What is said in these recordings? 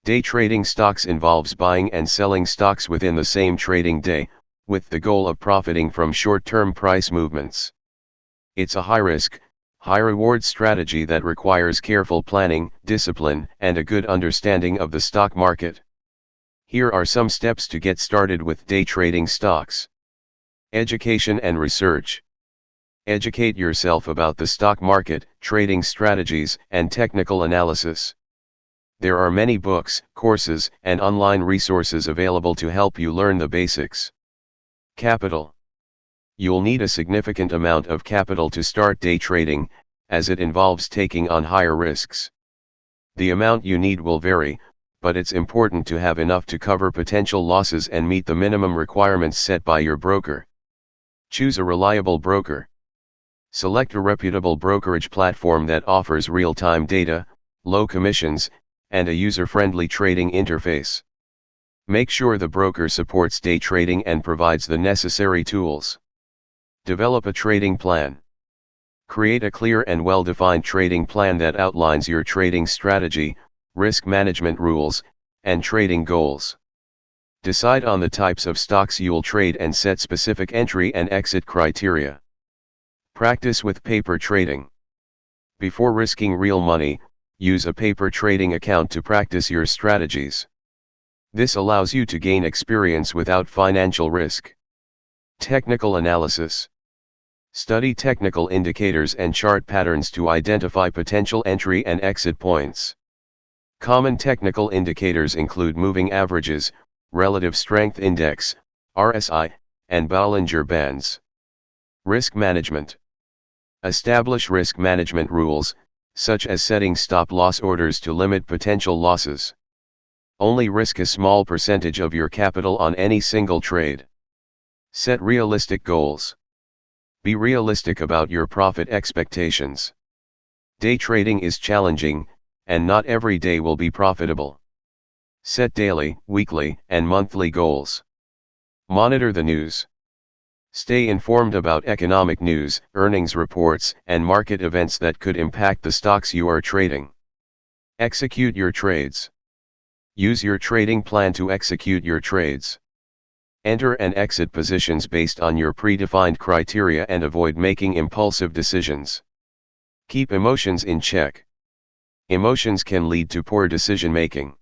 Day trading stocks involves buying and selling stocks within the same trading day, with the goal of profiting from short-term price movements. It's a high-risk, high-reward strategy that requires careful planning, discipline, and a good understanding of the stock market. Here are some steps to get started with day trading stocks. Education and research. Educate yourself about the stock market, trading strategies, and technical analysis. There are many books, courses, and online resources available to help you learn the basics. Capital. You'll need a significant amount of capital to start day trading, as it involves taking on higher risks. The amount you need will vary, but it's important to have enough to cover potential losses and meet the minimum requirements set by your broker. Choose a reliable broker. Select a reputable brokerage platform that offers real-time data, low commissions, and a user-friendly trading interface. Make sure the broker supports day trading and provides the necessary tools. Develop a trading plan. Create a clear and well-defined trading plan that outlines your trading strategy, risk management rules, and trading goals. Decide on the types of stocks you'll trade and set specific entry and exit criteria. Practice with paper trading. Before risking real money, use a paper trading account to practice your strategies. This allows you to gain experience without financial risk. Technical analysis. Study technical indicators and chart patterns to identify potential entry and exit points. Common technical indicators include moving averages, relative strength index, RSI, and Bollinger Bands. Risk management. Establish risk management rules, such as setting stop-loss orders to limit potential losses. Only risk a small percentage of your capital on any single trade. Set realistic goals. Be realistic about your profit expectations. Day trading is challenging, and not every day will be profitable. Set daily, weekly, and monthly goals. Monitor the news. Stay informed about economic news, earnings reports, and market events that could impact the stocks you are trading. Execute your trades. Use your trading plan to execute your trades. Enter and exit positions based on your predefined criteria and avoid making impulsive decisions. Keep emotions in check. Emotions can lead to poor decision-making.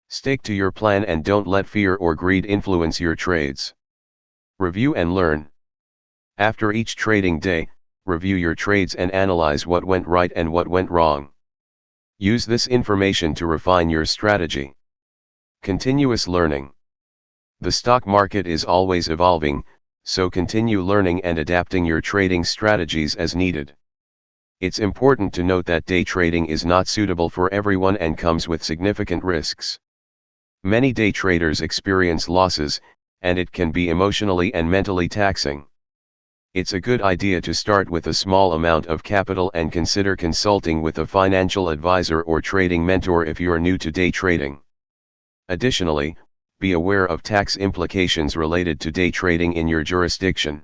Stick to your plan and don't let fear or greed influence your trades. Review and learn. After each trading day, review your trades and analyze what went right and what went wrong. Use this information to refine your strategy. Continuous learning. The stock market is always evolving, so continue learning and adapting your trading strategies as needed. It's important to note that day trading is not suitable for everyone and comes with significant risks. Many day traders experience losses, and it can be emotionally and mentally taxing. It's a good idea to start with a small amount of capital and consider consulting with a financial advisor or trading mentor if you're new to day trading. Additionally, be aware of tax implications related to day trading in your jurisdiction.